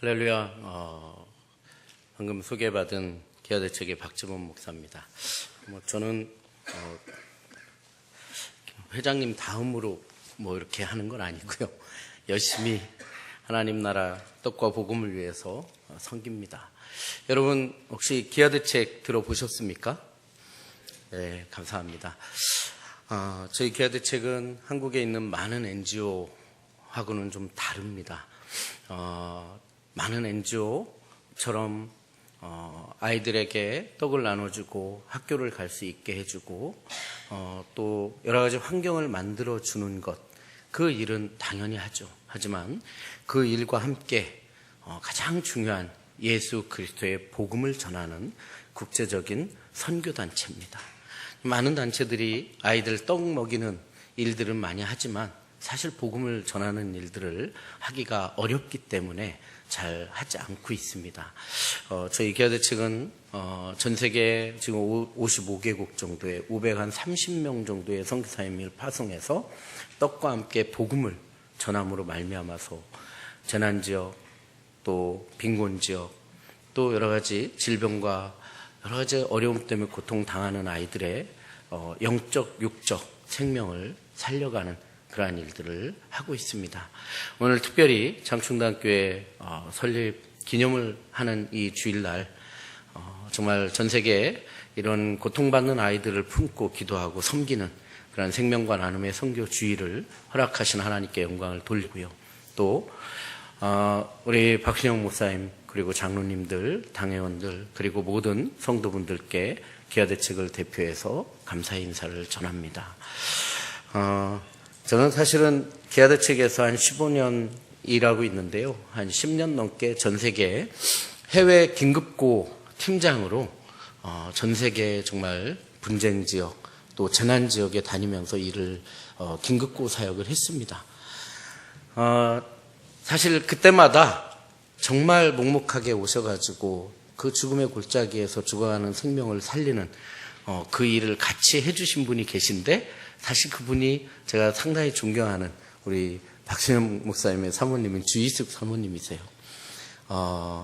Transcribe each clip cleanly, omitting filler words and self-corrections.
할렐루야. 방금 소개받은 기아대책의 박지범 목사입니다. 저는 회장님 다음으로 이렇게 하는 건 아니고요. 열심히 하나님 나라 떡과 복음을 위해서 섬깁니다. 여러분 혹시 기아대책 들어보셨습니까? 네, 감사합니다. 저희 기아대책은 한국에 있는 많은 NGO하고는 좀 다릅니다. 많은 NGO처럼 아이들에게 떡을 나눠주고 학교를 갈 수 있게 해주고 또 여러 가지 환경을 만들어주는 것, 그 일은 당연히 하죠. 하지만 그 일과 함께 가장 중요한 예수 그리스도의 복음을 전하는 국제적인 선교단체입니다. 많은 단체들이 아이들 떡 먹이는 일들은 많이 하지만 사실 복음을 전하는 일들을 하기가 어렵기 때문에 잘 하지 않고 있습니다. 저희 기아대책은 전 세계 지금 55개국 정도의 530명 정도의 선교사님을 파송해서 떡과 함께 복음을 전함으로 말미암아서 재난지역, 또 빈곤지역, 또 여러 가지 질병과 여러 가지 어려움 때문에 고통당하는 아이들의 영적, 육적 생명을 살려가는 그러한 일들을 하고 있습니다. 오늘 특별히 장충대학교의 설립 기념을 하는 이 주일날 정말 전 세계에 이런 고통받는 아이들을 품고 기도하고 섬기는 그런 생명과 나눔의 선교 주일을 허락하신 하나님께 영광을 돌리고요. 또 우리 박신영 목사님 그리고 장로님들, 당회원들 그리고 모든 성도분들께 기아대책을 대표해서 감사의 인사를 전합니다. 저는 사실은 기아대책에서 한 15년 일하고 있는데요. 한 10년 넘게 전 세계 해외 긴급고 팀장으로 전 세계 정말 분쟁 지역 또 재난 지역에 다니면서 일을 긴급고 사역을 했습니다. 사실 그때마다 정말 묵묵하게 오셔가지고 그 죽음의 골짜기에서 죽어가는 생명을 살리는 그 일을 같이 해주신 분이 계신데 사실 그분이 제가 상당히 존경하는 우리 박신영 목사님의 사모님인 주이숙 사모님이세요.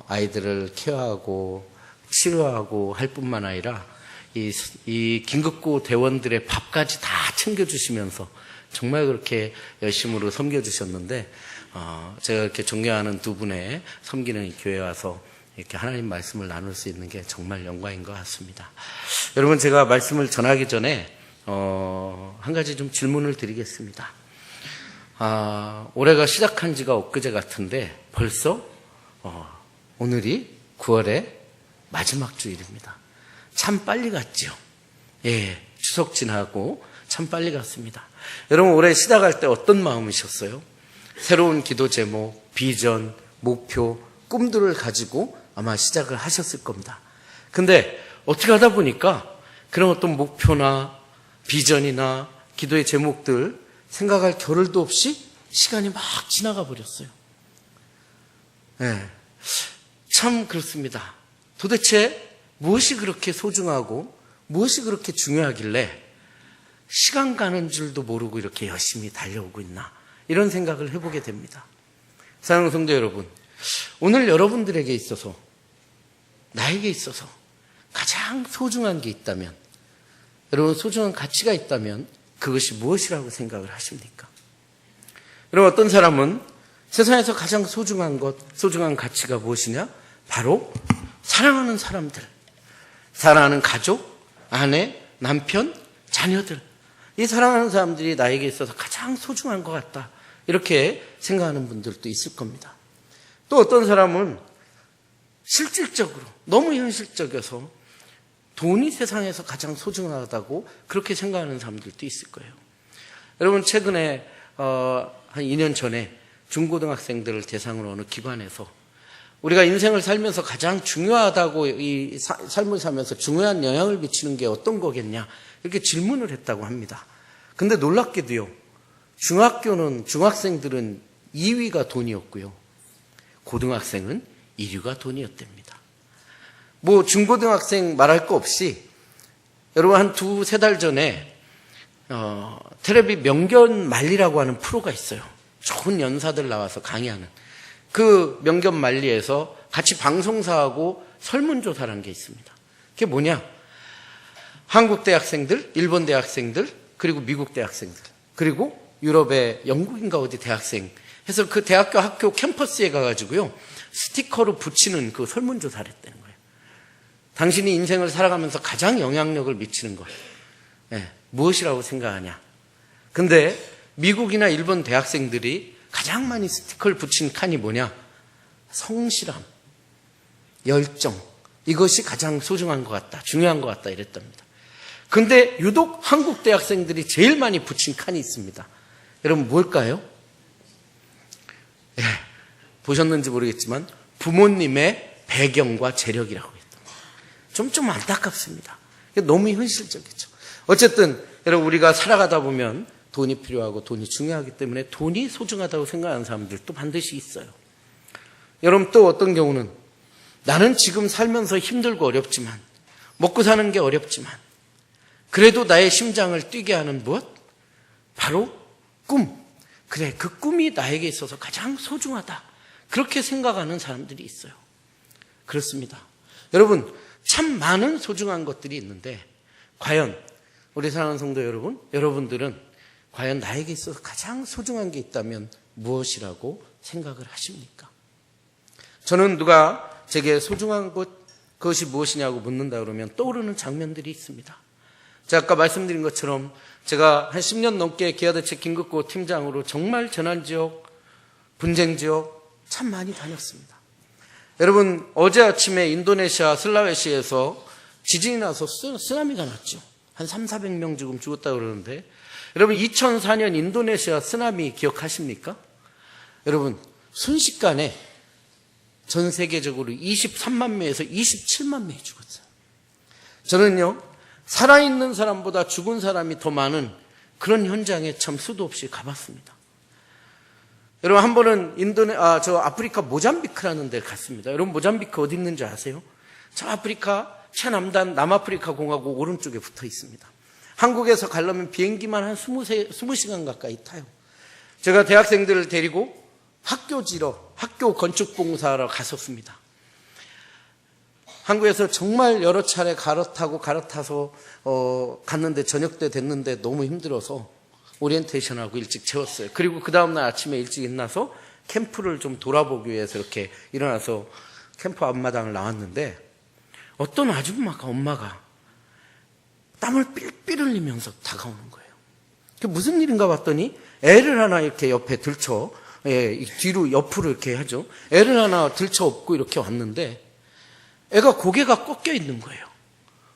아이들을 케어하고 치료하고 할 뿐만 아니라 이 긴급고 대원들의 밥까지 다 챙겨주시면서 정말 그렇게 열심으로 섬겨주셨는데 제가 이렇게 존경하는 두 분의 섬기는 교회에 와서 이렇게 하나님 말씀을 나눌 수 있는 게 정말 영광인 것 같습니다. 여러분 제가 말씀을 전하기 전에 한 가지 좀 질문을 드리겠습니다. 올해가 시작한 지가 엊그제 같은데 벌써 오늘이 9월의 마지막 주일입니다. 참 빨리 갔죠. 예, 추석 지나고 참 빨리 갔습니다. 여러분 올해 시작할 때 어떤 마음이셨어요? 새로운 기도 제목, 비전, 목표, 꿈들을 가지고 아마 시작을 하셨을 겁니다. 근데 어떻게 하다 보니까 그런 어떤 목표나 비전이나 기도의 제목들 생각할 겨를도 없이 시간이 막 지나가 버렸어요. 네. 참 그렇습니다. 도대체 무엇이 그렇게 소중하고 무엇이 그렇게 중요하길래 시간 가는 줄도 모르고 이렇게 열심히 달려오고 있나 이런 생각을 해보게 됩니다. 사랑하는 성도 여러분, 오늘 여러분들에게 있어서 나에게 있어서 가장 소중한 게 있다면 여러분 소중한 가치가 있다면 그것이 무엇이라고 생각을 하십니까? 여러분 어떤 사람은 세상에서 가장 소중한 것, 소중한 가치가 무엇이냐? 바로 사랑하는 사람들, 사랑하는 가족, 아내, 남편, 자녀들. 이 사랑하는 사람들이 나에게 있어서 가장 소중한 것 같다. 이렇게 생각하는 분들도 있을 겁니다. 또 어떤 사람은 실질적으로 너무 현실적이어서 돈이 세상에서 가장 소중하다고 그렇게 생각하는 사람들도 있을 거예요. 여러분 최근에 한 2년 전에 중고등학생들을 대상으로 어느 기관에서 우리가 인생을 살면서 가장 중요하다고 이 삶을 살면서 중요한 영향을 미치는 게 어떤 거겠냐 이렇게 질문을 했다고 합니다. 근데 놀랍게도요. 중학생들은 2위가 돈이었고요. 고등학생은 1위가 돈이었답니다. 중고등학생 말할 거 없이 여러분 한 2-3달 전에 텔레비 명견 말리라고 하는 프로가 있어요. 좋은 연사들 나와서 강의하는 그 명견만리에서 같이 방송사하고 설문조사라는 게 있습니다. 그게 뭐냐? 한국 대학생들, 일본 대학생들, 그리고 미국 대학생들, 그리고 유럽의 영국인가 어디 대학생 해서 그 대학교 학교 캠퍼스에 가가지고요, 스티커로 붙이는 그 설문조사를 했다는 거예요. 당신이 인생을 살아가면서 가장 영향력을 미치는 것, 무엇이라고 생각하냐? 근데 미국이나 일본 대학생들이 가장 많이 스티커를 붙인 칸이 뭐냐? 성실함, 열정, 이것이 가장 소중한 것 같다, 중요한 것 같다 이랬답니다. 근데 유독 한국 대학생들이 제일 많이 붙인 칸이 있습니다. 여러분 뭘까요? 보셨는지 모르겠지만 부모님의 배경과 재력이라고 했답니다. 좀 안타깝습니다. 너무 현실적이죠. 어쨌든 여러분, 우리가 살아가다 보면 돈이 필요하고 돈이 중요하기 때문에 돈이 소중하다고 생각하는 사람들도 반드시 있어요. 여러분, 또 어떤 경우는 나는 지금 살면서 힘들고 어렵지만, 먹고 사는 게 어렵지만, 그래도 나의 심장을 뛰게 하는 무엇? 바로 꿈. 그래, 그 꿈이 나에게 있어서 가장 소중하다, 그렇게 생각하는 사람들이 있어요. 그렇습니다. 여러분, 참 많은 소중한 것들이 있는데 과연 우리 사랑하는 성도 여러분, 여러분들은 과연 나에게 있어서 가장 소중한 게 있다면 무엇이라고 생각을 하십니까? 저는 누가 제게 소중한 그것이 무엇이냐고 묻는다 그러면 떠오르는 장면들이 있습니다. 제가 아까 말씀드린 것처럼 제가 한 10년 넘게 기아대책 긴급구호 팀장으로 정말 재난지역, 분쟁지역 참 많이 다녔습니다. 여러분, 어제 아침에 인도네시아 슬라웨시에서 지진이 나서 쓰나미가 났죠. 한 300~400명 지금 죽었다고 그러는데, 여러분 2004년 인도네시아 쓰나미 기억하십니까? 여러분, 순식간에 전 세계적으로 23만 명에서 27만 명이 죽었어요. 저는요, 살아있는 사람보다 죽은 사람이 더 많은 그런 현장에 참 수도 없이 가봤습니다. 여러분, 한 번은 아프리카 모잠비크라는 데를 갔습니다. 여러분, 모잠비크 어디 있는지 아세요? 저 아프리카 최남단 남아프리카 공화국 오른쪽에 붙어 있습니다. 한국에서 가려면 비행기만 한 20시간 가까이 타요. 제가 대학생들을 데리고 학교 건축공사하러 갔었습니다. 한국에서 정말 여러 차례 갈아타서 갔는데 저녁 때 됐는데 너무 힘들어서 오리엔테이션하고 일찍 채웠어요. 그리고 그 다음날 아침에 일찍 일어나서 캠프를 좀 돌아보기 위해서 이렇게 일어나서 캠프 앞마당을 나왔는데, 어떤 아줌마가, 엄마가 땀을 삘삘 흘리면서 다가오는 거예요. 그게 무슨 일인가 봤더니 애를 하나 이렇게 옆에 들쳐, 뒤로 옆으로 이렇게 하죠. 애를 하나 들쳐 업고 이렇게 왔는데 애가 고개가 꺾여 있는 거예요.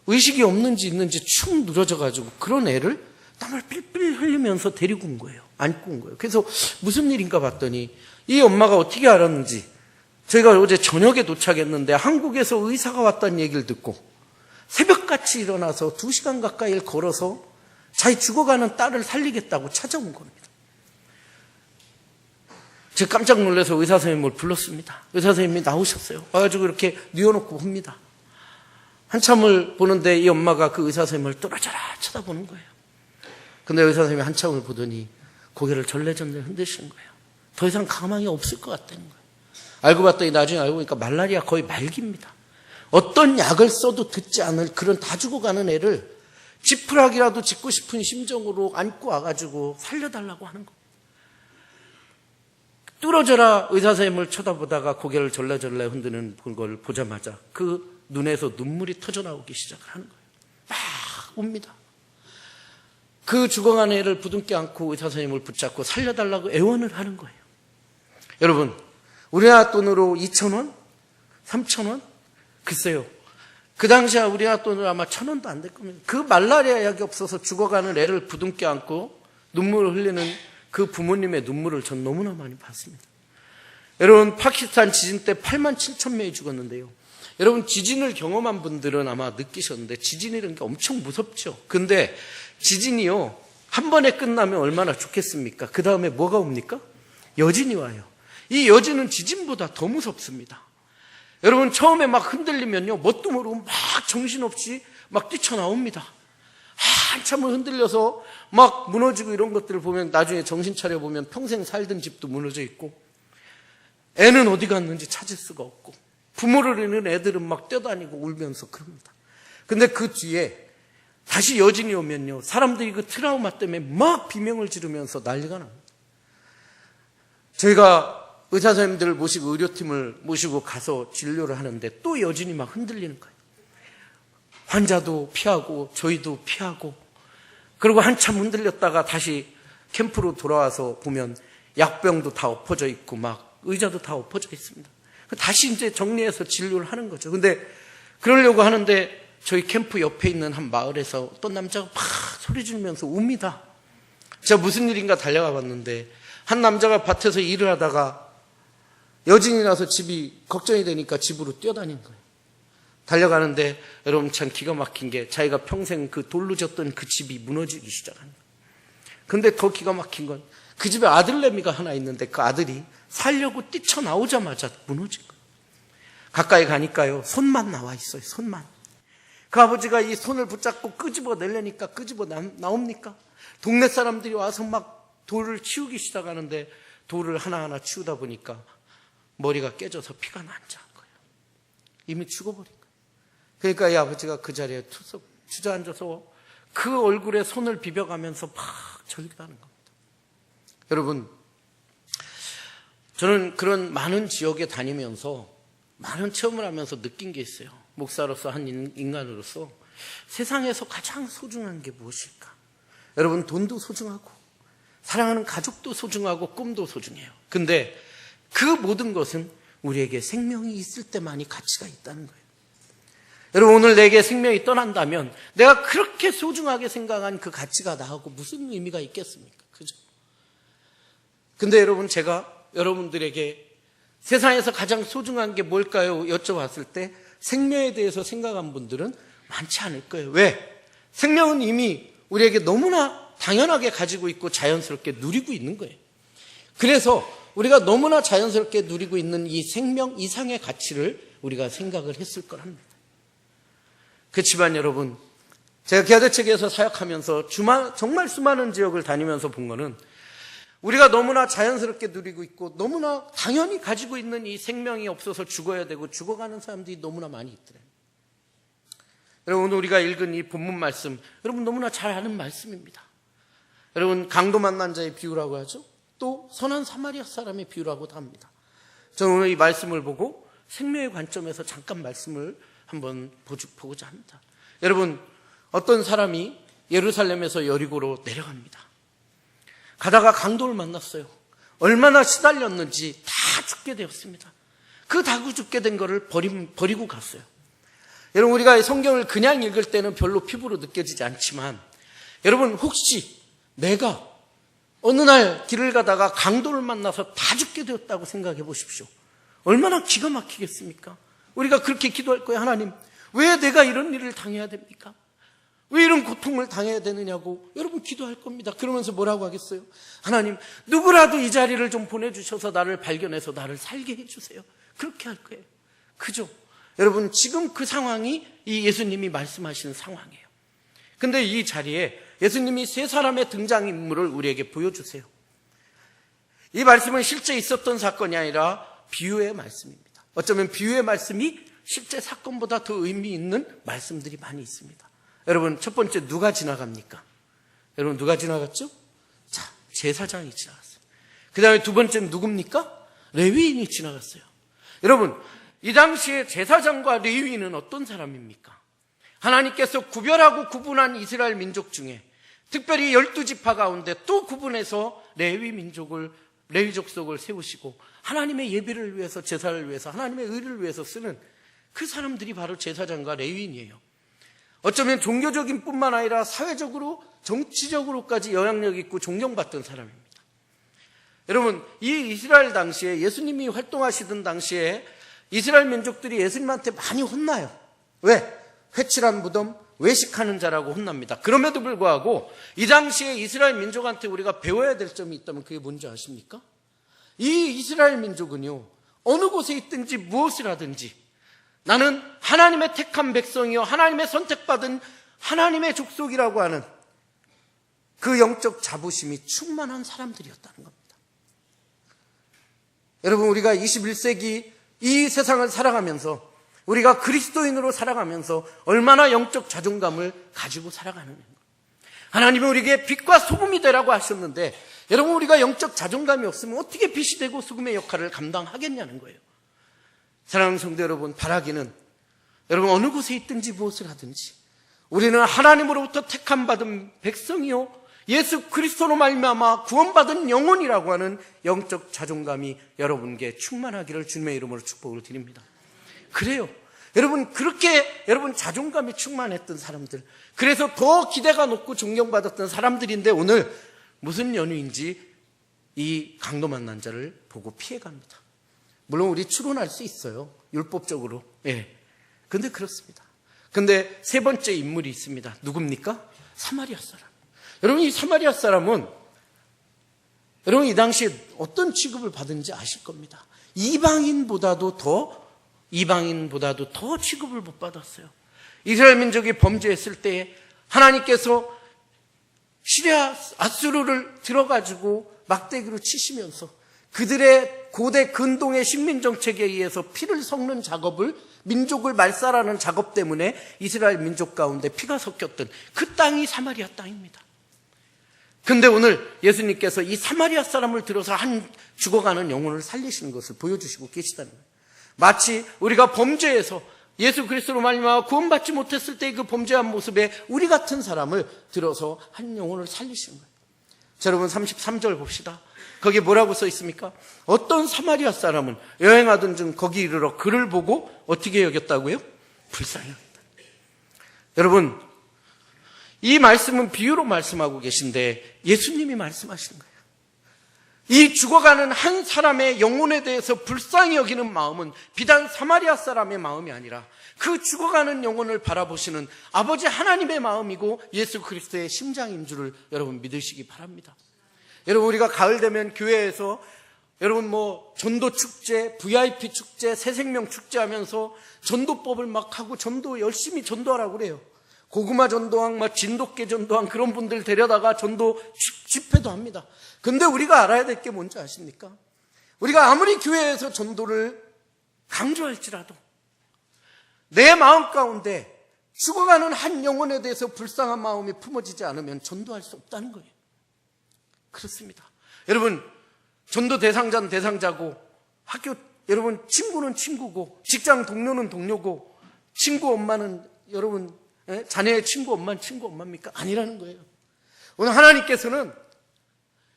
의식이 없는지 있는지 축 늘어져가지고 그런 애를 땀을 삘삘 흘리면서 데리고 온 거예요. 안고 온 거예요. 그래서 무슨 일인가 봤더니 이 엄마가 어떻게 알았는지, 저희가 어제 저녁에 도착했는데 한국에서 의사가 왔다는 얘기를 듣고 새벽같이 일어나서 2시간 가까이를 걸어서 자기 죽어가는 딸을 살리겠다고 찾아온 겁니다. 제가 깜짝 놀라서 의사 선생님을 불렀습니다. 의사 선생님이 나오셨어요. 와가지고 이렇게 뉘어놓고 봅니다. 한참을 보는데 이 엄마가 그 의사 선생님을 뚫어져라 쳐다보는 거예요. 근데 의사 선생님이 한참을 보더니 고개를 절레절레 흔드시는 거예요. 더 이상 가망이 없을 것 같다는 거예요. 알고 봤더니 나중에 알고 보니까 말라리아 거의 말기입니다. 어떤 약을 써도 듣지 않을 그런 다 죽어가는 애를 지푸라기라도 짓고 싶은 심정으로 안고 와가지고 살려달라고 하는 거예요. 뚫어져라 의사 선생님을 쳐다보다가 고개를 절레절레 흔드는 걸 보자마자 그 눈에서 눈물이 터져나오기 시작을 하는 거예요. 막 웁니다. 그 죽어가는 애를 부둥켜 안고 의사 선생님을 붙잡고 살려달라고 애원을 하는 거예요. 여러분, 우리나라 돈으로 2,000원? 3,000원? 글쎄요. 그 당시에 우리나라 돈으로 아마 1,000원도 안 될 겁니다. 그 말라리아 약이 없어서 죽어가는 애를 부둥켜 안고 눈물을 흘리는 그 부모님의 눈물을 전 너무나 많이 봤습니다. 여러분, 파키스탄 지진 때 87,000명이 죽었는데요. 여러분, 지진을 경험한 분들은 아마 느끼셨는데 지진이라는 게 엄청 무섭죠. 근데 지진이요, 한 번에 끝나면 얼마나 좋겠습니까? 그 다음에 뭐가 옵니까? 여진이 와요. 이 여진은 지진보다 더 무섭습니다. 여러분, 처음에 막 흔들리면요, 뭣도 모르고 막 정신없이 막 뛰쳐나옵니다. 한참을 흔들려서 막 무너지고 이런 것들을 보면 나중에 정신 차려보면 평생 살던 집도 무너져 있고, 애는 어디 갔는지 찾을 수가 없고, 부모를 잃는 애들은 막 뛰어다니고 울면서 그럽니다. 근데 그 뒤에 다시 여진이 오면요, 사람들이 그 트라우마 때문에 막 비명을 지르면서 난리가 납니다. 저희가 의사 선생님들을 모시고 의료팀을 모시고 가서 진료를 하는데 또 여진이 막 흔들리는 거예요. 환자도 피하고 저희도 피하고, 그리고 한참 흔들렸다가 다시 캠프로 돌아와서 보면 약병도 다 엎어져 있고 막 의자도 다 엎어져 있습니다. 다시 이제 정리해서 진료를 하는 거죠. 근데 그러려고 하는데 저희 캠프 옆에 있는 한 마을에서 어떤 남자가 막 소리 지르면서 웁니다. 제가 무슨 일인가 달려가 봤는데 한 남자가 밭에서 일을 하다가 여진이 나서 집이 걱정이 되니까 집으로 뛰어다닌 거예요. 달려가는데 여러분 참 기가 막힌 게 자기가 평생 그 돌로 졌던 그 집이 무너지기 시작한 거예요. 근데 더 기가 막힌 건 그 집에 아들내미가 하나 있는데 그 아들이 살려고 뛰쳐나오자마자 무너진 거예요. 가까이 가니까요, 손만 나와 있어요. 손만. 그 아버지가 이 손을 붙잡고 끄집어 내려니까 끄집어 나옵니까? 동네 사람들이 와서 막 돌을 치우기 시작하는데 돌을 하나하나 치우다 보니까 머리가 깨져서 피가 난자한 거예요. 이미 죽어버린 거예요. 그러니까 이 아버지가 그 자리에 투석 주저앉아서 그 얼굴에 손을 비벼가면서 막 절규하는 겁니다. 여러분, 저는 그런 많은 지역에 다니면서 많은 체험을 하면서 느낀 게 있어요. 목사로서 한 인간으로서 세상에서 가장 소중한 게 무엇일까? 여러분, 돈도 소중하고 사랑하는 가족도 소중하고 꿈도 소중해요. 근데 그 모든 것은 우리에게 생명이 있을 때만이 가치가 있다는 거예요. 여러분, 오늘 내게 생명이 떠난다면 내가 그렇게 소중하게 생각한 그 가치가 나하고 무슨 의미가 있겠습니까? 그죠? 근데 여러분, 제가 여러분들에게 세상에서 가장 소중한 게 뭘까요? 여쭤봤을 때 생명에 대해서 생각한 분들은 많지 않을 거예요. 왜? 생명은 이미 우리에게 너무나 당연하게 가지고 있고 자연스럽게 누리고 있는 거예요. 그래서 우리가 너무나 자연스럽게 누리고 있는 이 생명 이상의 가치를 우리가 생각을 했을 거랍니다. 그렇지만 여러분, 제가 기아대책에서 사역하면서 정말 수많은 지역을 다니면서 본 거는 우리가 너무나 자연스럽게 누리고 있고 너무나 당연히 가지고 있는 이 생명이 없어서 죽어야 되고 죽어가는 사람들이 너무나 많이 있더래요. 여러분, 오늘 우리가 읽은 이 본문 말씀, 여러분 너무나 잘 아는 말씀입니다. 여러분, 강도 만난 자의 비유라고 하죠. 또 선한 사마리아 사람의 비유라고도 합니다. 저는 오늘 이 말씀을 보고 생명의 관점에서 잠깐 말씀을 한번 보고자 합니다. 여러분, 어떤 사람이 예루살렘에서 여리고로 내려갑니다. 가다가 강도를 만났어요. 얼마나 시달렸는지 다 죽게 되었습니다. 그 다구 죽게 된 거를 버리고 갔어요. 여러분, 우리가 성경을 그냥 읽을 때는 별로 피부로 느껴지지 않지만 여러분, 혹시 내가 어느 날 길을 가다가 강도를 만나서 다 죽게 되었다고 생각해 보십시오. 얼마나 기가 막히겠습니까? 우리가 그렇게 기도할 거예요. 하나님, 왜 내가 이런 일을 당해야 됩니까? 왜 이런 고통을 당해야 되느냐고 여러분 기도할 겁니다. 그러면서 뭐라고 하겠어요? 하나님, 누구라도 이 자리를 좀 보내주셔서 나를 발견해서 나를 살게 해주세요. 그렇게 할 거예요. 그죠? 여러분, 지금 그 상황이 이 예수님이 말씀하시는 상황이에요. 근데 이 자리에 예수님이 세 사람의 등장인물을 우리에게 보여주세요. 이 말씀은 실제 있었던 사건이 아니라 비유의 말씀입니다. 어쩌면 비유의 말씀이 실제 사건보다 더 의미 있는 말씀들이 많이 있습니다. 여러분, 첫 번째 누가 지나갑니까? 여러분, 누가 지나갔죠? 자, 제사장이 지나갔어요. 그 다음에 두 번째는 누굽니까? 레위인이 지나갔어요. 여러분, 이 당시에 제사장과 레위인은 어떤 사람입니까? 하나님께서 구별하고 구분한 이스라엘 민족 중에 특별히 12지파 가운데 또 구분해서 레위 족속을 세우시고 하나님의 예배를 위해서, 제사를 위해서, 하나님의 의를 위해서 쓰는 그 사람들이 바로 제사장과 레위인이에요. 어쩌면 종교적인 뿐만 아니라 사회적으로, 정치적으로까지 영향력 있고 존경받던 사람입니다. 여러분, 이 이스라엘 당시에 예수님이 활동하시던 당시에 이스라엘 민족들이 예수님한테 많이 혼나요. 왜? 회칠한 무덤, 외식하는 자라고 혼납니다. 그럼에도 불구하고 이 당시에 이스라엘 민족한테 우리가 배워야 될 점이 있다면 그게 뭔지 아십니까? 이 이스라엘 민족은요, 어느 곳에 있든지 무엇을 하든지 나는 하나님의 택한 백성이요, 하나님의 선택받은 하나님의 족속이라고 하는 그 영적 자부심이 충만한 사람들이었다는 겁니다. 여러분, 우리가 21세기 이 세상을 살아가면서, 우리가 그리스도인으로 살아가면서 얼마나 영적 자존감을 가지고 살아가느냐. 하나님은 우리에게 빛과 소금이 되라고 하셨는데, 여러분, 우리가 영적 자존감이 없으면 어떻게 빛이 되고 소금의 역할을 감당하겠냐는 거예요. 사랑하는 성도 여러분, 바라기는 여러분 어느 곳에 있든지 무엇을 하든지 우리는 하나님으로부터 택함 받은 백성이요 예수 그리스도로 말미암아 구원받은 영혼이라고 하는 영적 자존감이 여러분께 충만하기를 주님의 이름으로 축복을 드립니다. 그래요. 여러분, 그렇게 여러분 자존감이 충만했던 사람들, 그래서 더 기대가 높고 존경받았던 사람들인데 오늘 무슨 연유인지 이 강도 만난 자를 보고 피해갑니다. 물론 우리 추론할 수 있어요. 율법적으로. 예. 근데 그렇습니다. 근데 세 번째 인물이 있습니다. 누굽니까? 사마리아 사람. 여러분, 이 사마리아 사람은 여러분 이 당시에 어떤 취급을 받은지 아실 겁니다. 이방인보다도 더 취급을 못 받았어요. 이스라엘 민족이 범죄했을 때 하나님께서 시리아 아수르를 들어가지고 막대기로 치시면서 그들의 고대 근동의 식민정책에 의해서 피를 섞는 작업을, 민족을 말살하는 작업 때문에 이스라엘 민족 가운데 피가 섞였던 그 땅이 사마리아 땅입니다. 근데 오늘 예수님께서 이 사마리아 사람을 들어서 한 죽어가는 영혼을 살리시는 것을 보여주시고 계시다는 거예요. 마치 우리가 범죄에서 예수 그리스도로 말미암아 구원받지 못했을 때 그 범죄한 모습에 우리 같은 사람을 들어서 한 영혼을 살리시는 거예요. 자, 여러분 33절 봅시다. 거기에 뭐라고 써 있습니까? 어떤 사마리아 사람은 여행하던 중 거기 이르러 그를 보고 어떻게 여겼다고요? 불쌍히 여겼다. 여러분, 이 말씀은 비유로 말씀하고 계신데 예수님이 말씀하시는 거예요. 이 죽어가는 한 사람의 영혼에 대해서 불쌍히 여기는 마음은 비단 사마리아 사람의 마음이 아니라 그 죽어가는 영혼을 바라보시는 아버지 하나님의 마음이고 예수 그리스도의 심장인 줄을 여러분 믿으시기 바랍니다. 여러분, 우리가 가을 되면 교회에서 여러분 전도 축제, VIP 축제, 새생명 축제 하면서 전도법을 막 하고 전도 열심히 전도하라고 그래요. 고구마 전도왕, 진돗개 전도왕 그런 분들 데려다가 전도 집회도 합니다. 근데 우리가 알아야 될 게 뭔지 아십니까? 우리가 아무리 교회에서 전도를 강조할지라도 내 마음 가운데 죽어가는 한 영혼에 대해서 불쌍한 마음이 품어지지 않으면 전도할 수 없다는 거예요. 그렇습니다. 여러분, 전도 대상자는 대상자고, 학교, 여러분, 친구는 친구고, 직장 동료는 동료고, 친구 엄마는 여러분, 자녀의 친구 엄마는 친구 엄마입니까? 아니라는 거예요. 오늘 하나님께서는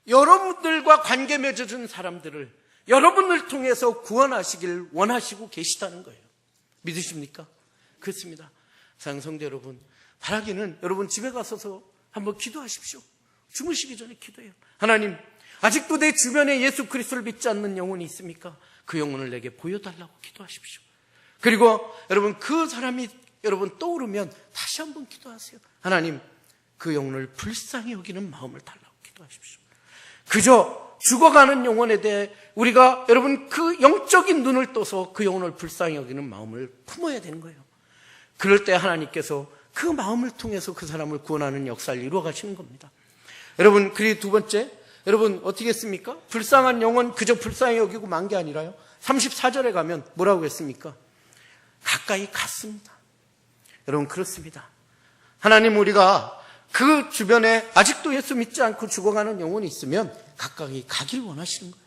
여러분들과 관계 맺어준 사람들을 여러분을 통해서 구원하시길 원하시고 계시다는 거예요. 믿으십니까? 그렇습니다. 사랑하는 성도 여러분, 바라기는 여러분 집에 가서서 한번 기도하십시오. 주무시기 전에 기도해요. 하나님, 아직도 내 주변에 예수 그리스도를 믿지 않는 영혼이 있습니까? 그 영혼을 내게 보여달라고 기도하십시오. 그리고 여러분 그 사람이 여러분 떠오르면 다시 한번 기도하세요. 하나님, 그 영혼을 불쌍히 여기는 마음을 달라고 기도하십시오. 그저 죽어가는 영혼에 대해 우리가 여러분 그 영적인 눈을 떠서 그 영혼을 불쌍히 여기는 마음을 품어야 되는 거예요. 그럴 때 하나님께서 그 마음을 통해서 그 사람을 구원하는 역사를 이루어 가시는 겁니다. 여러분, 그리고 두 번째, 여러분 어떻게 했습니까? 불쌍한 영혼 그저 불쌍히 여기고 만 게 아니라요. 34절에 가면 뭐라고 했습니까? 가까이 갔습니다. 여러분, 그렇습니다. 하나님, 우리가 그 주변에 아직도 예수 믿지 않고 죽어가는 영혼이 있으면 가까이 가길 원하시는 거예요.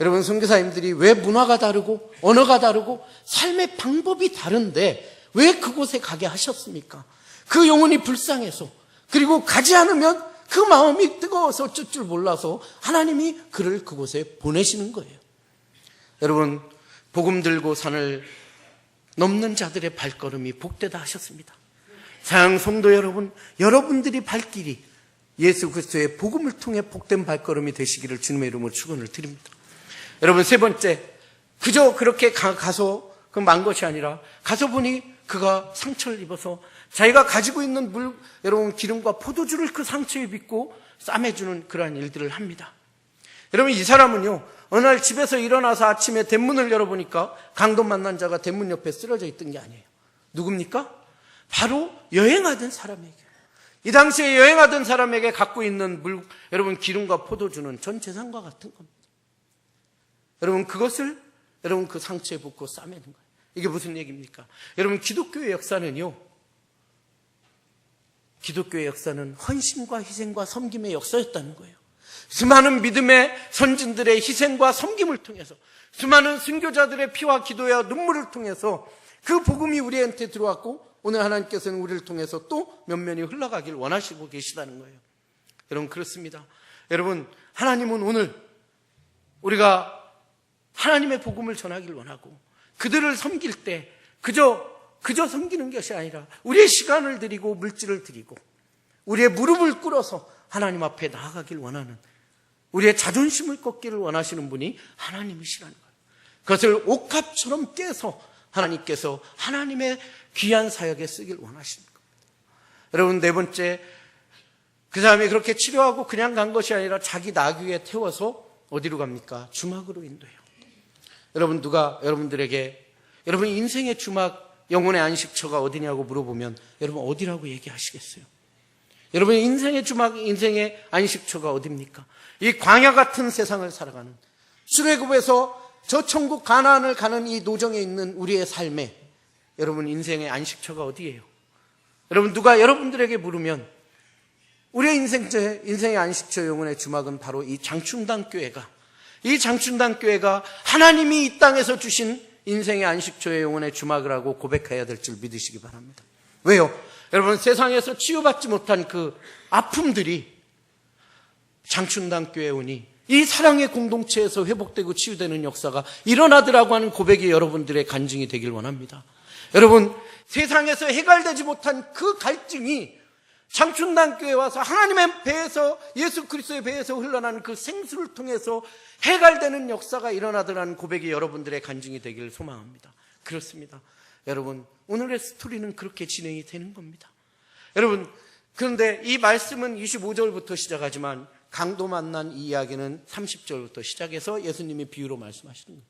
여러분, 선교사님들이 왜 문화가 다르고 언어가 다르고 삶의 방법이 다른데 왜 그곳에 가게 하셨습니까? 그 영혼이 불쌍해서, 그리고 가지 않으면 그 마음이 뜨거워서 어쩔 줄 몰라서 하나님이 그를 그곳에 보내시는 거예요. 여러분, 복음 들고 산을 넘는 자들의 발걸음이 복되다 하셨습니다. 사랑하는 성도 여러분, 여러분들이 발길이 예수 그리스도의 복음을 통해 복된 발걸음이 되시기를 주님의 이름으로 축원을 드립니다. 여러분, 세 번째, 그저 그렇게 가서 그 만 것이 아니라 가서 보니 그가 상처를 입어서 자기가 가지고 있는 여러분 기름과 포도주를 그 상처에 빚고 싸매주는 그러한 일들을 합니다. 여러분, 이 사람은요, 어느 날 집에서 일어나서 아침에 대문을 열어보니까 강도 만난 자가 대문 옆에 쓰러져 있던 게 아니에요. 누굽니까? 바로 여행하던 사람에게, 이 당시에 여행하던 사람에게 갖고 있는 여러분 기름과 포도주는 전 재산과 같은 겁니다. 여러분 그것을 여러분 그 상처에 붓고 싸매는 거예요. 이게 무슨 얘기입니까? 여러분 기독교의 역사는요, 기독교의 역사는 헌신과 희생과 섬김의 역사였다는 거예요. 수많은 믿음의 선진들의 희생과 섬김을 통해서, 수많은 순교자들의 피와 기도와 눈물을 통해서 그 복음이 우리한테 들어왔고, 오늘 하나님께서는 우리를 통해서 또 면면이 흘러가길 원하시고 계시다는 거예요. 여러분 그렇습니다. 여러분 하나님은 오늘 우리가 하나님의 복음을 전하길 원하고, 그들을 섬길 때 그저 섬기는 것이 아니라 우리의 시간을 드리고 물질을 드리고 우리의 무릎을 꿇어서 하나님 앞에 나아가길 원하는, 우리의 자존심을 꺾기를 원하시는 분이 하나님이시라는 거예요. 그것을 옥합처럼 깨서 하나님께서 하나님의 귀한 사역에 쓰길 원하시는 겁니다. 여러분 네 번째, 그 사람이 그렇게 치료하고 그냥 간 것이 아니라 자기 나귀에 태워서 어디로 갑니까? 주막으로 인도해요. 여러분 누가 여러분들에게 여러분 인생의 주막, 영혼의 안식처가 어디냐고 물어보면 여러분 어디라고 얘기하시겠어요? 여러분 인생의 주막, 인생의 안식처가 어디입니까? 이 광야 같은 세상을 살아가는, 출애굽에서 저 천국 가나안을 가는 이 노정에 있는 우리의 삶에 여러분 인생의 안식처가 어디예요? 여러분 누가 여러분들에게 물으면 우리의 인생의 안식처, 영혼의 주막은 바로 이 장충당 교회가, 이 장충당 교회가 하나님이 이 땅에서 주신 인생의 안식처의 영혼의 주막을 하고 고백해야 될 줄 믿으시기 바랍니다. 왜요? 여러분 세상에서 치유받지 못한 그 아픔들이 장충당 교회에 오니 이 사랑의 공동체에서 회복되고 치유되는 역사가 일어나더라고 하는 고백이 여러분들의 간증이 되길 원합니다. 여러분 세상에서 해결되지 못한 그 갈증이 장충당 교회에 와서 하나님의 배에서, 예수 그리스도의 배에서 흘러나는 그 생수를 통해서 해결되는 역사가 일어나더라는 고백이 여러분들의 간증이 되기를 소망합니다. 그렇습니다. 여러분 오늘의 스토리는 그렇게 진행이 되는 겁니다. 여러분 그런데 이 말씀은 25절부터 시작하지만 강도 만난 이 이야기는 30절부터 시작해서 예수님이 비유로 말씀하시는 거예요.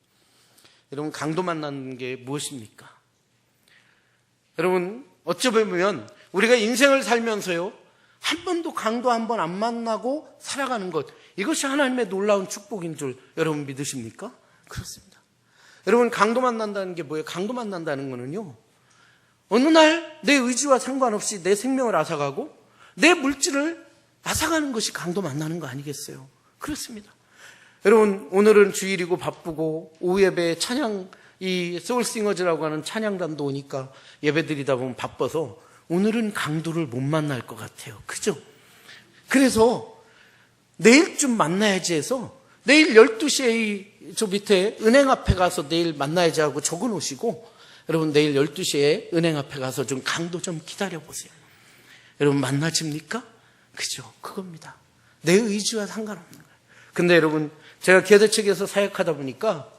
여러분 강도 만나는 게 무엇입니까? 여러분 어찌 보면 우리가 인생을 살면서요 한 번도 강도 한 번 안 만나고 살아가는 것, 이것이 하나님의 놀라운 축복인 줄 여러분 믿으십니까? 그렇습니다. 여러분 강도 만난다는 게 뭐예요? 강도 만난다는 거는요, 어느 날 내 의지와 상관없이 내 생명을 앗아가고 내 물질을 앗아가는 것이 강도 만나는 거 아니겠어요? 그렇습니다. 여러분 오늘은 주일이고 바쁘고 오후 예배에 찬양, 이 소울싱어즈라고 하는 찬양단도 오니까 예배드리다 보면 바빠서 오늘은 강도를 못 만날 것 같아요. 그죠? 그래서 내일쯤 만나야지 해서 내일 12시에 저 밑에 은행 앞에 가서 내일 만나야지 하고 적어 놓으시고, 여러분 내일 12시에 은행 앞에 가서 좀 강도 좀 기다려 보세요. 여러분 만나집니까? 그죠? 그겁니다. 내 의지와 상관없는 거예요. 근데 여러분 제가 계대책에서 사역하다 보니까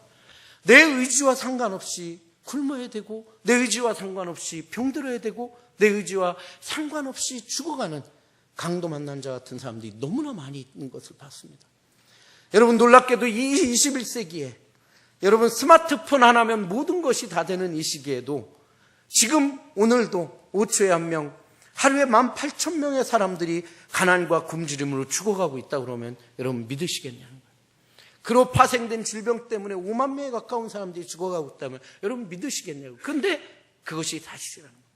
내 의지와 상관없이 굶어야 되고, 내 의지와 상관없이 병들어야 되고, 내 의지와 상관없이 죽어가는 강도 만난 자 같은 사람들이 너무나 많이 있는 것을 봤습니다. 여러분 놀랍게도 이 21세기에 여러분 스마트폰 하나면 모든 것이 다 되는 이 시기에도 지금 오늘도 5초에 한 명, 하루에 18,000명의 사람들이 가난과 굶주림으로 죽어가고 있다 그러면 여러분 믿으시겠냐는 거예요. 그로 파생된 질병 때문에 5만 명에 가까운 사람들이 죽어가고 있다면 여러분 믿으시겠냐고. 그런데 그것이 사실이라는 겁니다.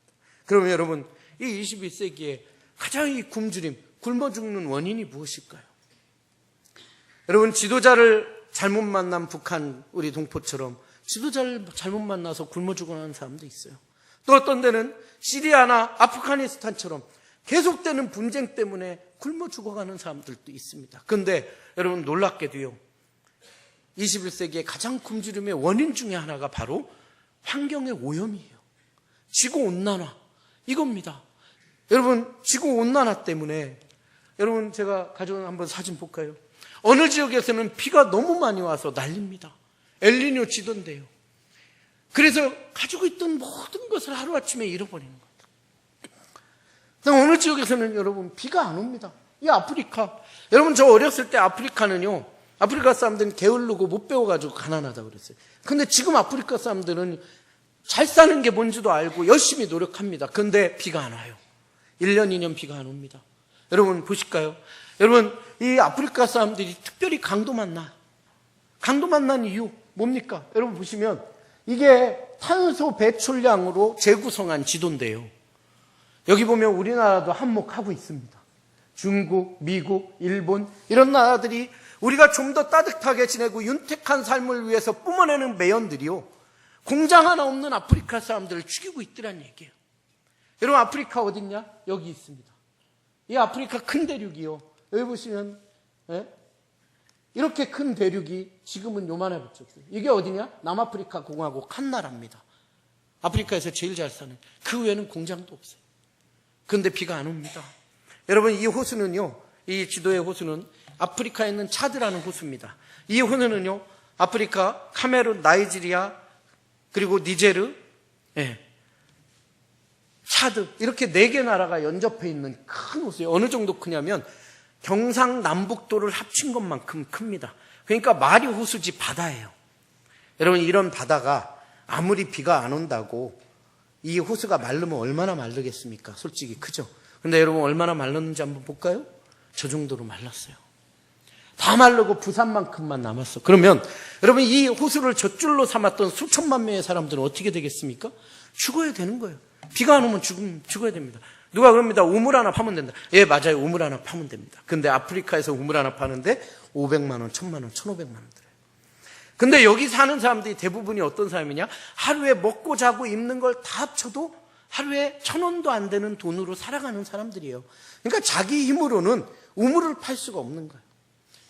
그러면 여러분 이 21세기에 가장 이 굶주림, 굶어 죽는 원인이 무엇일까요? 여러분 지도자를 잘못 만난 북한 우리 동포처럼 지도자를 잘못 만나서 굶어 죽어가는 사람도 있어요. 또 어떤 데는 시리아나 아프가니스탄처럼 계속되는 분쟁 때문에 굶어 죽어가는 사람들도 있습니다. 그런데 여러분 놀랍게도요, 21세기의 가장 굶주림의 원인 중에 하나가 바로 환경의 오염이에요. 지구온난화, 이겁니다. 여러분 지구온난화 때문에, 여러분 제가 가져온 한번 사진 볼까요? 어느 지역에서는 비가 너무 많이 와서 난립니다. 엘니뇨 지던데요. 그래서 가지고 있던 모든 것을 하루아침에 잃어버리는 거예요. 어느 지역에서는 여러분 비가 안 옵니다. 이 아프리카, 여러분 저 어렸을 때 아프리카는요, 아프리카 사람들은 게으르고 못 배워가지고 가난하다고 그랬어요. 근데 지금 아프리카 사람들은 잘 사는 게 뭔지도 알고 열심히 노력합니다. 근데 비가 안 와요. 1년, 2년 비가 안 옵니다. 여러분 보실까요? 여러분 이 아프리카 사람들이 특별히 강도 만나. 강도 만난 이유 뭡니까? 여러분 보시면 이게 탄소 배출량으로 재구성한 지도인데요. 여기 보면 우리나라도 한몫하고 있습니다. 중국, 미국, 일본 이런 나라들이 우리가 좀 더 따뜻하게 지내고 윤택한 삶을 위해서 뿜어내는 매연들이요, 공장 하나 없는 아프리카 사람들을 죽이고 있더란 얘기예요. 여러분 아프리카 어딨냐? 여기 있습니다. 이 아프리카 큰 대륙이요, 여기 보시면 이렇게 큰 대륙이 지금은 요만해 붙였어요. 이게 어디냐? 남아프리카 공화국 한 나라입니다. 아프리카에서 제일 잘 사는. 그 외에는 공장도 없어요. 그런데 비가 안 옵니다. 여러분 이 호수는요, 이 지도의 호수는 아프리카에 있는 차드라는 호수입니다. 이 호수는요, 아프리카, 카메룬, 나이지리아, 그리고 니제르, 차드 이렇게 4개 나라가 연접해 있는 큰 호수예요. 어느 정도 크냐면 경상남북도를 합친 것만큼 큽니다. 그러니까 마리 호수지 바다예요. 여러분 이런 바다가 아무리 비가 안 온다고 이 호수가 마르면 얼마나 마르겠습니까? 솔직히 크죠. 근데 여러분 얼마나 말랐는지 한번 볼까요? 저 정도로 말랐어요. 다 마르고 부산만큼만 남았어. 그러면 여러분 이 호수를 젖줄로 삼았던 수천만 명의 사람들은 어떻게 되겠습니까? 죽어야 되는 거예요. 비가 안 오면 죽어야 됩니다. 누가 그럽니다. 우물 하나 파면 된다. 예, 맞아요. 우물 하나 파면 됩니다. 근데 아프리카에서 우물 하나 파는데 500만 원, 1000만 원, 1500만 원 들어요. 근데 여기 사는 사람들이 대부분이 어떤 사람이냐? 하루에 먹고 자고 입는 걸 다 합쳐도 하루에 1000원도 안 되는 돈으로 살아가는 사람들이에요. 그러니까 자기 힘으로는 우물을 팔 수가 없는 거예요.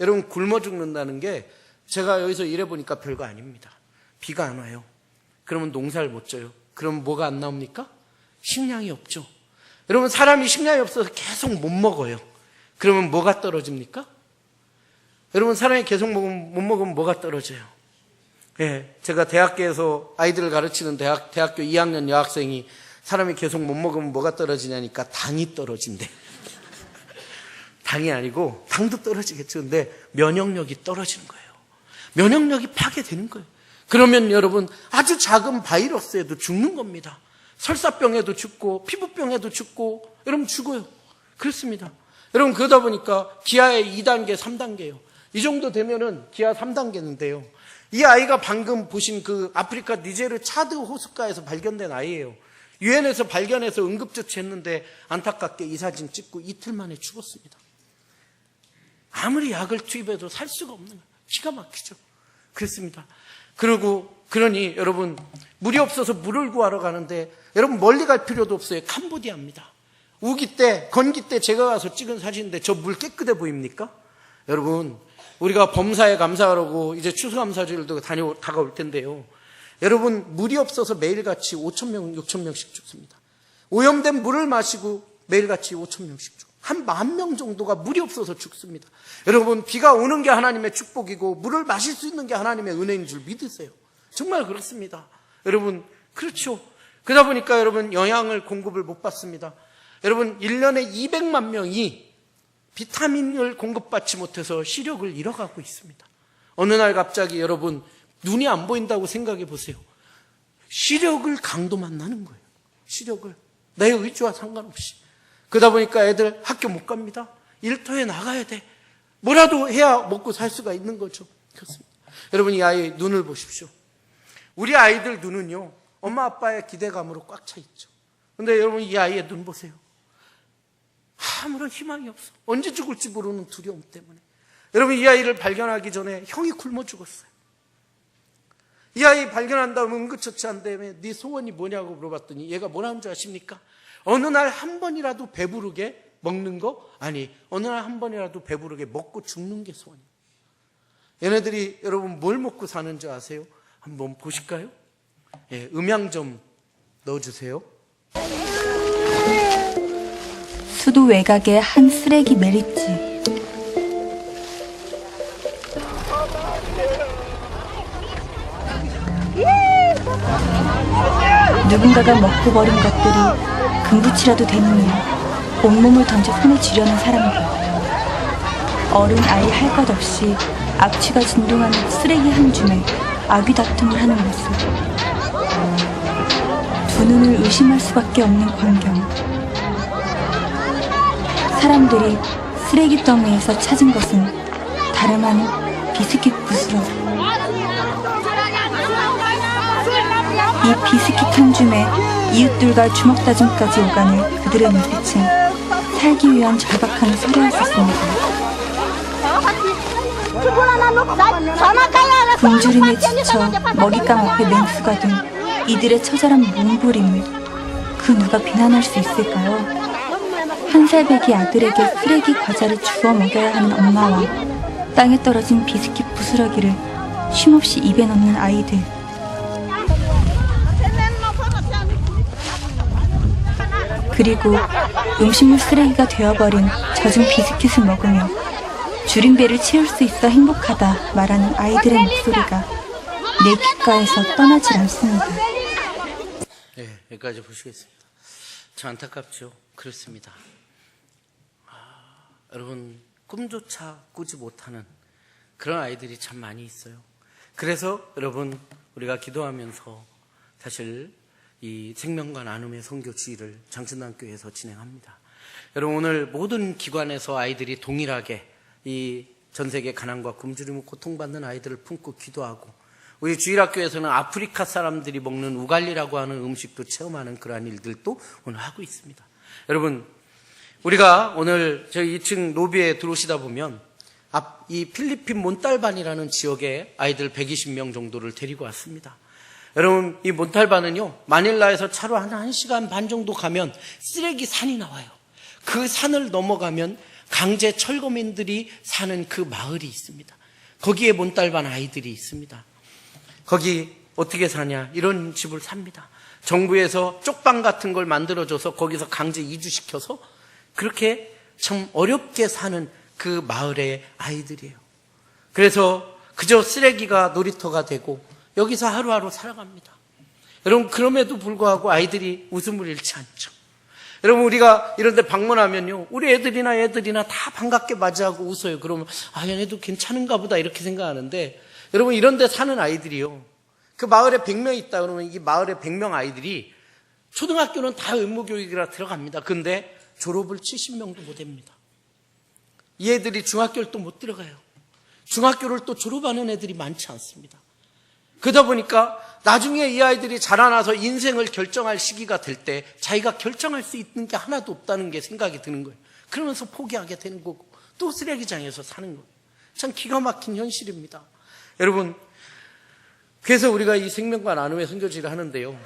여러분 굶어 죽는다는 게 제가 여기서 일해보니까 별거 아닙니다. 비가 안 와요. 그러면 농사를 못 져요. 그럼 뭐가 안 나옵니까? 식량이 없죠. 여러분 사람이 식량이 없어서 계속 못 먹어요. 그러면 뭐가 떨어집니까? 여러분 사람이 계속 못 먹으면 뭐가 떨어져요? 예, 제가 대학교에서 아이들을 가르치는 대학교 2학년 여학생이 사람이 계속 못 먹으면 뭐가 떨어지냐니까 당이 떨어진대. 당이 아니고 당도 떨어지겠죠. 근데 면역력이 떨어지는 거예요. 면역력이 파괴되는 거예요. 그러면 여러분 아주 작은 바이러스에도 죽는 겁니다. 설사병에도 죽고 피부병에도 죽고 여러분 죽어요. 그렇습니다. 여러분 그러다 보니까 기아의 2단계, 3단계예요. 이 정도 되면은 기아 3단계인데요. 이 아이가 방금 보신 그 아프리카 니제르 차드 호숫가에서 발견된 아이예요. 유엔에서 발견해서 응급조치했는데 안타깝게 이 사진 찍고 이틀 만에 죽었습니다. 아무리 약을 투입해도 살 수가 없는 거예요. 기가 막히죠. 그렇습니다. 그러니 여러분 물이 없어서 물을 구하러 가는데 여러분 멀리 갈 필요도 없어요. 캄보디아입니다. 우기 때, 건기 때 제가 가서 찍은 사진인데 저 물 깨끗해 보입니까? 여러분 우리가 범사에 감사하라고 이제 추수감사절도 다가올 텐데요. 여러분 물이 없어서 매일같이 5,000명, 6,000명씩 죽습니다. 오염된 물을 마시고 매일같이 5,000명씩 죽습니다. 한 10,000명 정도가 물이 없어서 죽습니다. 여러분 비가 오는 게 하나님의 축복이고 물을 마실 수 있는 게 하나님의 은혜인 줄 믿으세요. 정말 그렇습니다. 여러분 그렇죠. 그러다 보니까 여러분 영양을 공급을 못 받습니다. 여러분 1년에 200만 명이 비타민을 공급받지 못해서 시력을 잃어가고 있습니다. 어느 날 갑자기 여러분 눈이 안 보인다고 생각해 보세요. 시력을 강도만 나는 거예요. 시력을 내 의지와 상관없이. 그러다 보니까 애들 학교 못 갑니다. 일터에 나가야 돼. 뭐라도 해야 먹고 살 수가 있는 거죠. 그렇습니다. 여러분 이 아이의 눈을 보십시오. 우리 아이들 눈은요 엄마 아빠의 기대감으로 꽉 차 있죠. 근데 여러분 이 아이의 눈 보세요. 아무런 희망이 없어. 언제 죽을지 모르는 두려움 때문에. 여러분 이 아이를 발견하기 전에 형이 굶어 죽었어요. 이 아이 발견한 다음에 응급처치한 다음에 네 소원이 뭐냐고 물어봤더니 얘가 뭐라는 줄 아십니까? 어느 날 한 번이라도 배부르게 먹는 거? 아니 어느 날 한 번이라도 배부르게 먹고 죽는 게 소원이에요. 얘네들이 여러분 뭘 먹고 사는 줄 아세요? 한번 보실까요? 예, 음향 좀 넣어주세요. 수도 외곽의 한 쓰레기 매립지. 누군가가 먹고 버린 것들이 금붙이라도 되느냐 온몸을 던져 손에 쥐려는 사람들. 어른 아이 할 것 없이 악취가 진동하는 쓰레기 한 줌에 아귀 다툼을 하는 모습. 두 눈을 의심할 수밖에 없는 광경. 사람들이 쓰레기 더미에서 찾은 것은 다름 아닌 비스킷 부스러기. 이 비스킷 한 줌에 이웃들과 주먹다짐까지 오가는 그들의 눈빛은 살기 위한 절박한 소리였었습니다. 굶주림에 지쳐 먹잇감 앞에 맹수가 된 이들의 처절한 몸부림을 그 누가 비난할 수 있을까요? 한 살배기 아들에게 쓰레기 과자를 주워 먹여야 하는 엄마와 땅에 떨어진 비스킷 부스러기를 쉼없이 입에 넣는 아이들. 그리고 음식물 쓰레기가 되어버린 젖은 비스킷을 먹으며 줄인 배를 채울 수 있어 행복하다 말하는 아이들의 목소리가 내 귓가에서 떠나질 않습니다. 네, 여기까지 보시겠습니다. 참 안타깝죠. 그렇습니다. 여러분, 꿈조차 꾸지 못하는 그런 아이들이 참 많이 있어요. 그래서 여러분, 우리가 기도하면서 사실 이 생명과 나눔의 선교 주의를 장춘단교회에서 진행합니다. 여러분, 오늘 모든 기관에서 아이들이 동일하게 이 전세계 가난과 굶주림을 고통받는 아이들을 품고 기도하고, 우리 주일학교에서는 아프리카 사람들이 먹는 우갈리라고 하는 음식도 체험하는 그러한 일들도 오늘 하고 있습니다. 여러분, 우리가 오늘 저희 2층 로비에 들어오시다 보면 이 필리핀 몬탈반이라는 지역에 아이들 120명 정도를 데리고 왔습니다. 여러분, 이 몬탈반은요, 마닐라에서 차로 한 1시간 반 정도 가면 쓰레기 산이 나와요. 그 산을 넘어가면 강제 철거민들이 사는 그 마을이 있습니다. 거기에 몬탈반 아이들이 있습니다. 거기 어떻게 사냐, 이런 집을 삽니다. 정부에서 쪽방 같은 걸 만들어줘서 거기서 강제 이주시켜서 그렇게 참 어렵게 사는 그 마을의 아이들이에요. 그래서 그저 쓰레기가 놀이터가 되고 여기서 하루하루 살아갑니다. 여러분, 그럼에도 불구하고 아이들이 웃음을 잃지 않죠. 여러분, 우리가 이런 데 방문하면요, 우리 애들이나 다 반갑게 맞이하고 웃어요. 그러면 얘네도 괜찮은가 보다 이렇게 생각하는데, 여러분, 이런 데 사는 아이들이요, 그 마을에 100명 있다 그러면 이 마을에 100명 아이들이 초등학교는 다 의무교육이라 들어갑니다. 근데 졸업을 70명도 못 합니다. 이 애들이 중학교를 또 못 들어가요. 중학교를 또 졸업하는 애들이 많지 않습니다. 그러다 보니까 나중에 이 아이들이 자라나서 인생을 결정할 시기가 될 때 자기가 결정할 수 있는 게 하나도 없다는 게 생각이 드는 거예요. 그러면서 포기하게 되는 거고 또 쓰레기장에서 사는 거예요. 참 기가 막힌 현실입니다. 여러분, 그래서 우리가 이 생명과 나눔의 선교지를 하는데요,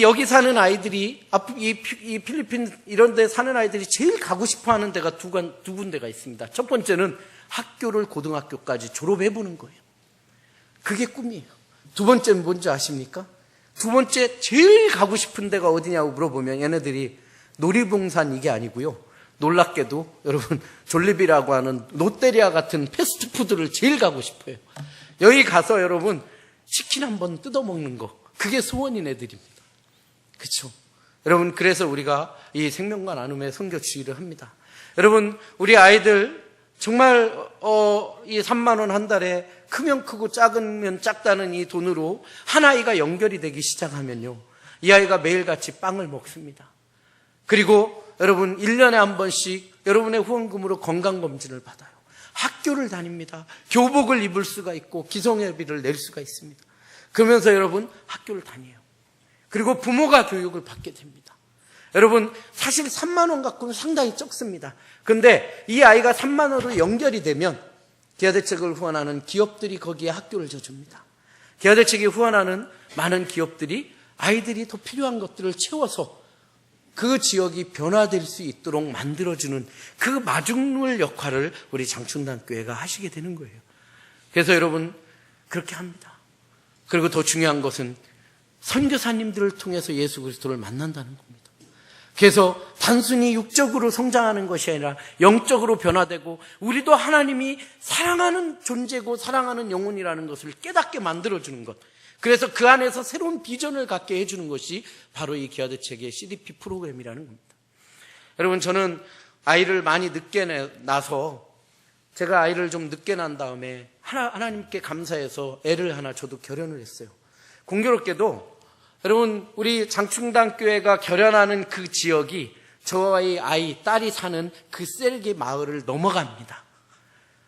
여기 사는 아이들이, 이 필리핀 이런 데 사는 아이들이 제일 가고 싶어 하는 데가 두 군데가 있습니다. 첫 번째는 학교를 고등학교까지 졸업해보는 거예요. 그게 꿈이에요. 두 번째는 뭔지 아십니까? 두 번째 제일 가고 싶은 데가 어디냐고 물어보면 얘네들이 놀이동산 이게 아니고요, 놀랍게도 여러분, 졸리비라고 하는 롯데리아 같은 패스트푸드를 제일 가고 싶어요. 여기 가서 여러분 치킨 한번 뜯어먹는 거, 그게 소원인 애들입니다. 그렇죠? 여러분, 그래서 우리가 이 생명과 나눔의 선교 주의를 합니다. 여러분, 우리 아이들 정말 이 3만 원 한 달에 크면 크고 작으면 작다는 이 돈으로 한 아이가 연결이 되기 시작하면요, 이 아이가 매일같이 빵을 먹습니다. 그리고 여러분, 1년에 한 번씩 여러분의 후원금으로 건강검진을 받아요. 학교를 다닙니다. 교복을 입을 수가 있고 기성예비를 낼 수가 있습니다. 그러면서 여러분 학교를 다녀요. 그리고 부모가 교육을 받게 됩니다. 여러분, 사실 3만 원 갖고는 상당히 적습니다. 그런데 이 아이가 3만 원으로 연결이 되면 기아대책을 후원하는 기업들이 거기에 학교를 줘줍니다. 기아대책이 후원하는 많은 기업들이 아이들이 더 필요한 것들을 채워서 그 지역이 변화될 수 있도록 만들어주는 그 마중물 역할을 우리 장춘단교회가 하시게 되는 거예요. 그래서 여러분, 그렇게 합니다. 그리고 더 중요한 것은 선교사님들을 통해서 예수 그리스도를 만난다는 겁니다. 그래서 단순히 육적으로 성장하는 것이 아니라 영적으로 변화되고 우리도 하나님이 사랑하는 존재고 사랑하는 영혼이라는 것을 깨닫게 만들어주는 것, 그래서 그 안에서 새로운 비전을 갖게 해주는 것이 바로 이 기아대책의 CDP 프로그램이라는 겁니다. 여러분, 저는 아이를 많이 늦게 낳아서, 제가 아이를 좀 늦게 낳은 다음에 하나님께 감사해서 애를 하나 저도 결혼을 했어요. 공교롭게도 여러분, 우리 장충단교회가 결연하는 그 지역이 저의 딸이 사는 그 셀기 마을을 넘어갑니다.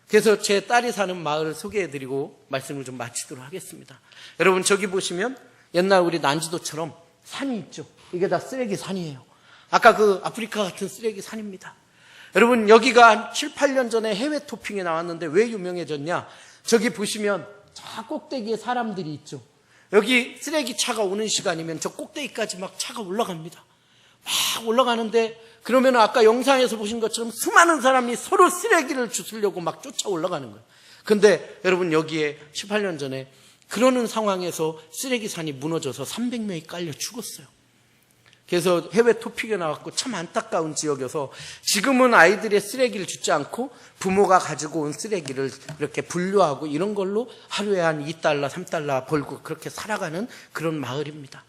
그래서 제 딸이 사는 마을을 소개해드리고 말씀을 좀 마치도록 하겠습니다. 여러분, 저기 보시면 옛날 우리 난지도처럼 산이 있죠. 이게 다 쓰레기 산이에요. 아까 그 아프리카 같은 쓰레기 산입니다. 여러분, 여기가 한 7, 8년 전에 해외 토핑에 나왔는데 왜 유명해졌냐? 저기 보시면 저 꼭대기에 사람들이 있죠. 여기 쓰레기 차가 오는 시간이면 저 꼭대기까지 막 차가 올라갑니다. 막 올라가는데, 그러면 아까 영상에서 보신 것처럼 수많은 사람이 서로 쓰레기를 주스려고 막 쫓아 올라가는 거예요. 근데 여러분, 여기에 18년 전에 그러는 상황에서 쓰레기산이 무너져서 300명이 깔려 죽었어요. 그래서 해외 토픽에 나왔고 참 안타까운 지역이어서 지금은 아이들의 쓰레기를 줍지 않고 부모가 가지고 온 쓰레기를 이렇게 분류하고 이런 걸로 하루에 한 2달러, 3달러 벌고 그렇게 살아가는 그런 마을입니다.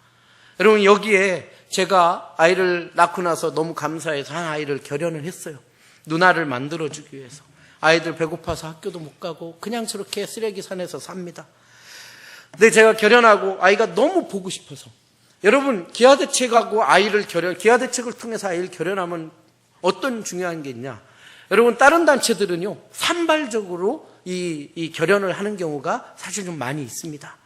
여러분, 여기에 제가 아이를 낳고 나서 너무 감사해서 한 아이를 결연을 했어요. 누나를 만들어주기 위해서. 아이들 배고파서 학교도 못 가고 그냥 저렇게 쓰레기산에서 삽니다. 근데 제가 결연하고 아이가 너무 보고 싶어서. 여러분, 기아대책하고 기아대책을 통해서 아이를 결연하면 어떤 중요한 게 있냐? 여러분, 다른 단체들은요, 산발적으로 이 결연을 하는 경우가 사실 좀 많이 있습니다.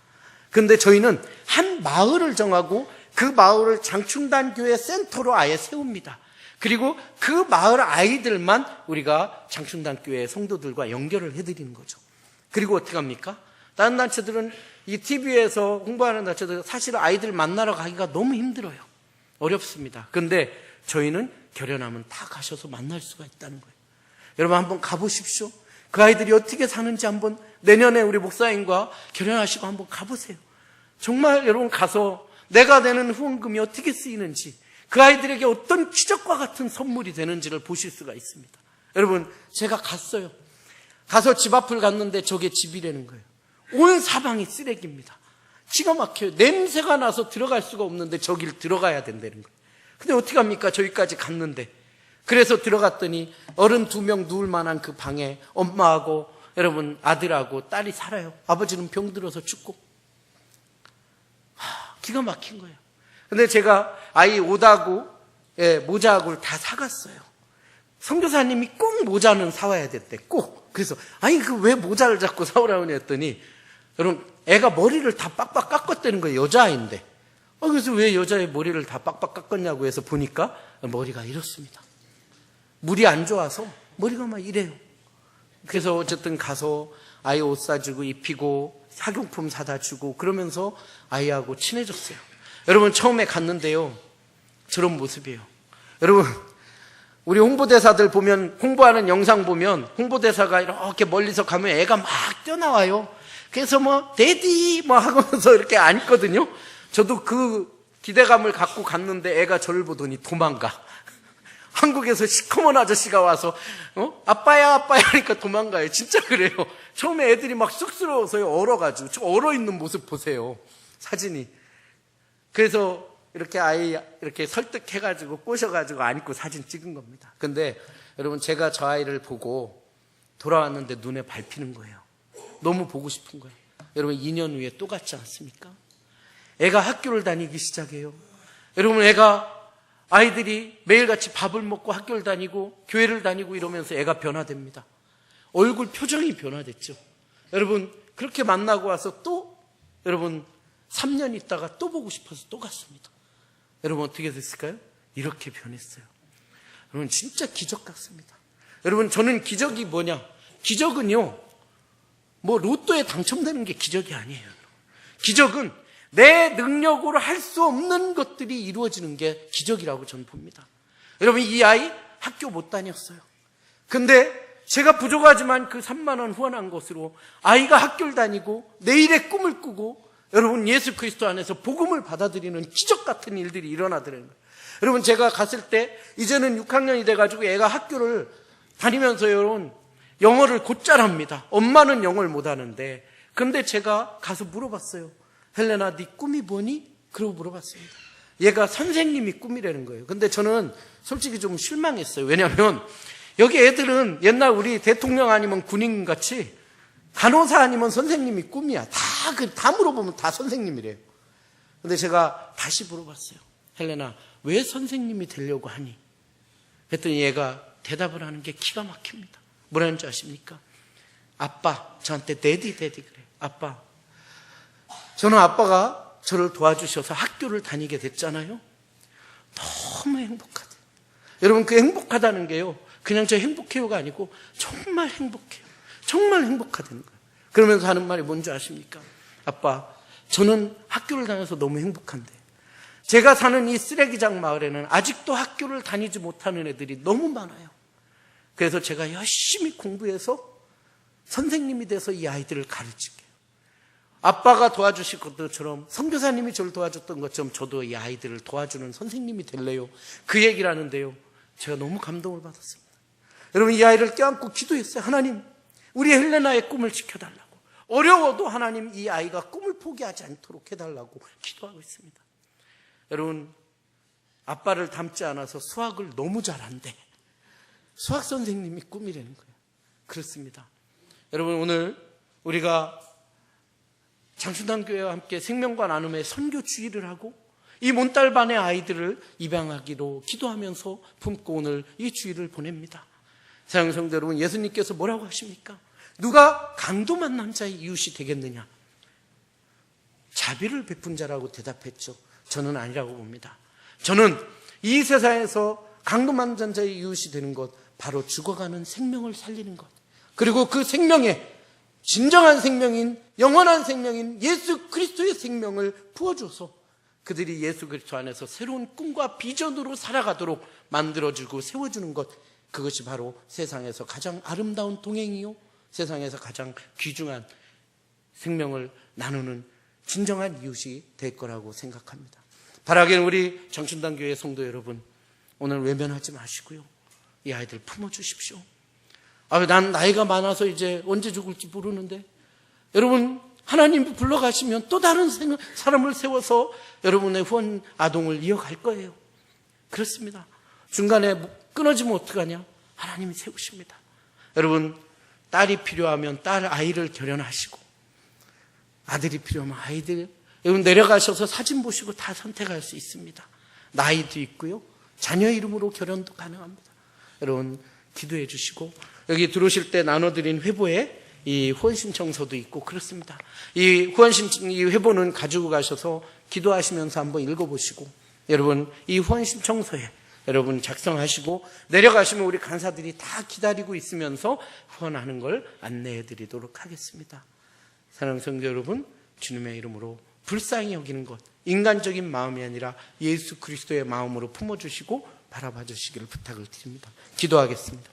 근데 저희는 한 마을을 정하고 그 마을을 장충단 교회 센터로 아예 세웁니다. 그리고 그 마을 아이들만 우리가 장충단 교회 성도들과 연결을 해드리는 거죠. 그리고 어떻게 합니까? 다른 단체들은 이 TV에서 홍보하는 단체들은 사실 아이들 만나러 가기가 너무 힘들어요. 어렵습니다. 근데 저희는 결연하면 다 가셔서 만날 수가 있다는 거예요. 여러분, 한번 가보십시오. 그 아이들이 어떻게 사는지 한번 내년에 우리 목사님과 결연하시고 한번 가보세요. 정말 여러분 가서 내가 내는 후원금이 어떻게 쓰이는지, 그 아이들에게 어떤 기적과 같은 선물이 되는지를 보실 수가 있습니다. 여러분, 제가 갔어요. 가서 집 앞을 갔는데 저게 집이라는 거예요. 온 사방이 쓰레기입니다. 기가 막혀요. 냄새가 나서 들어갈 수가 없는데 저길 들어가야 된다는 거예요. 근데 어떻게 합니까? 저기까지 갔는데. 그래서 들어갔더니 어른 2명 누울 만한 그 방에 엄마하고 여러분 아들하고 딸이 살아요. 아버지는 병들어서 죽고. 기가 막힌 거예요. 근데 제가 아이 옷하고 모자하고 다 사갔어요. 선교사님이 꼭 모자는 사와야 됐대. 꼭. 그래서 아니 그 왜 모자를 자꾸 사오라고 했더니 여러분 애가 머리를 다 빡빡 깎았다는 거예요. 여자아이인데. 그래서 왜 여자의 머리를 다 빡빡 깎았냐고 해서 보니까 머리가 이렇습니다. 물이 안 좋아서 머리가 막 이래요. 그래서 어쨌든 가서 아이 옷 사주고 입히고 학용품 사다 주고 그러면서 아이하고 친해졌어요. 여러분 처음에 갔는데요. 저런 모습이에요. 여러분 우리 홍보대사들 보면 홍보하는 영상 보면 홍보대사가 이렇게 멀리서 가면 애가 막 뛰어나와요. 그래서 뭐 데디 뭐 하면서 이렇게 앉거든요. 저도 그 기대감을 갖고 갔는데 애가 저를 보더니 도망가. 한국에서 시커먼 아저씨가 와서 아빠야 아빠야 하니까 도망가요. 진짜 그래요. 처음에 애들이 막 쑥스러워서요. 얼어가지고. 저 얼어있는 모습 보세요. 사진이. 그래서 이렇게 아이 이렇게 설득해가지고 꼬셔가지고 안고 사진 찍은 겁니다. 근데 여러분 제가 저 아이를 보고 돌아왔는데 눈에 밟히는 거예요. 너무 보고 싶은 거예요. 여러분 2년 후에 또 갔지 않습니까? 애가 학교를 다니기 시작해요. 여러분 아이들이 매일같이 밥을 먹고 학교를 다니고 교회를 다니고 이러면서 애가 변화됩니다. 얼굴 표정이 변화됐죠. 여러분 그렇게 만나고 와서 또 여러분 3년 있다가 또 보고 싶어서 또 갔습니다. 여러분 어떻게 됐을까요? 이렇게 변했어요. 여러분 진짜 기적 같습니다. 여러분 저는 기적이 뭐냐? 기적은요 뭐 로또에 당첨되는 게 기적이 아니에요. 기적은 내 능력으로 할 수 없는 것들이 이루어지는 게 기적이라고 저는 봅니다. 여러분 이 아이 학교 못 다녔어요. 근데 제가 부족하지만 그 3만 원 후원한 것으로 아이가 학교를 다니고 내일의 꿈을 꾸고 여러분 예수 그리스도 안에서 복음을 받아들이는 기적 같은 일들이 일어나더라는 거예요. 여러분 제가 갔을 때 이제는 6학년이 돼가지고 애가 학교를 다니면서 여러분 영어를 곧잘 합니다. 엄마는 영어를 못하는데 근데 제가 가서 물어봤어요. 헬레나 네 꿈이 뭐니? 그러고 물어봤습니다. 얘가 선생님이 꿈이라는 거예요. 근데 저는 솔직히 좀 실망했어요. 왜냐하면 여기 애들은 옛날 우리 대통령 아니면 군인 같이 간호사 아니면 선생님이 꿈이야. 다 물어보면 다 선생님이래요. 근데 제가 다시 물어봤어요. 헬레나 왜 선생님이 되려고 하니? 그랬더니 얘가 대답을 하는 게 기가 막힙니다. 뭐라는 줄 아십니까? 아빠, 저한테 데디 그래. 아빠, 저는 아빠가 저를 도와주셔서 학교를 다니게 됐잖아요. 너무 행복하대요. 여러분, 그 행복하다는 게요, 그냥 저 행복해요가 아니고 정말 행복해요. 정말 행복하다는 거예요. 그러면서 하는 말이 뭔지 아십니까? 아빠, 저는 학교를 다녀서 너무 행복한데 제가 사는 이 쓰레기장 마을에는 아직도 학교를 다니지 못하는 애들이 너무 많아요. 그래서 제가 열심히 공부해서 선생님이 돼서 이 아이들을 가르칠게요. 아빠가 도와주실 것처럼 선교사님이 저를 도와줬던 것처럼 저도 이 아이들을 도와주는 선생님이 될래요. 그 얘기를 하는데요, 제가 너무 감동을 받았습니다. 여러분, 이 아이를 껴안고 기도했어요. 하나님, 우리 헬레나의 꿈을 지켜달라고. 어려워도 하나님, 이 아이가 꿈을 포기하지 않도록 해달라고 기도하고 있습니다. 여러분, 아빠를 닮지 않아서 수학을 너무 잘한대. 수학 선생님이 꿈이라는 거예요. 그렇습니다. 여러분, 오늘 우리가 장춘단교회와 함께 생명과 나눔의 선교 주의를 하고 이 몬딸반의 아이들을 입양하기로 기도하면서 품고 오늘 이 주의를 보냅니다. 사랑하는 성도 여러분, 예수님께서 뭐라고 하십니까? 누가 강도 만난 자의 이웃이 되겠느냐? 자비를 베푼 자라고 대답했죠. 저는 아니라고 봅니다. 저는 이 세상에서 강도 만난 자의 이웃이 되는 것, 바로 죽어가는 생명을 살리는 것, 그리고 그 생명에 진정한 생명인, 영원한 생명인 예수 그리스도의 생명을 부어줘서 그들이 예수 그리스도 안에서 새로운 꿈과 비전으로 살아가도록 만들어주고 세워주는 것, 그것이 바로 세상에서 가장 아름다운 동행이요, 세상에서 가장 귀중한 생명을 나누는 진정한 이웃이 될 거라고 생각합니다. 바라기는 우리 장춘단교회 성도 여러분, 오늘 외면하지 마시고요, 이 아이들 품어주십시오. 난 나이가 많아서 이제 언제 죽을지 모르는데, 여러분, 하나님 불러가시면 또 다른 사람을 세워서 여러분의 후원 아동을 이어갈 거예요. 그렇습니다. 중간에 끊어지면 어떡하냐? 하나님이 세우십니다. 여러분, 딸이 필요하면 아이를 결연하시고, 아들이 필요하면 아이들, 여러분 내려가셔서 사진 보시고 다 선택할 수 있습니다. 나이도 있고요, 자녀 이름으로 결연도 가능합니다. 여러분 기도해 주시고, 여기 들어오실 때 나눠드린 회보에 이 후원신청서도 있고 그렇습니다. 이 이 회보는 가지고 가셔서 기도하시면서 한번 읽어보시고, 여러분 이 후원신청서에 여러분 작성하시고 내려가시면 우리 간사들이 다 기다리고 있으면서 후원하는 걸 안내해 드리도록 하겠습니다. 사랑하는 성도 여러분, 주님의 이름으로 불쌍히 여기는 것, 인간적인 마음이 아니라 예수 그리스도의 마음으로 품어주시고 바라봐 주시기를 부탁을 드립니다. 기도하겠습니다.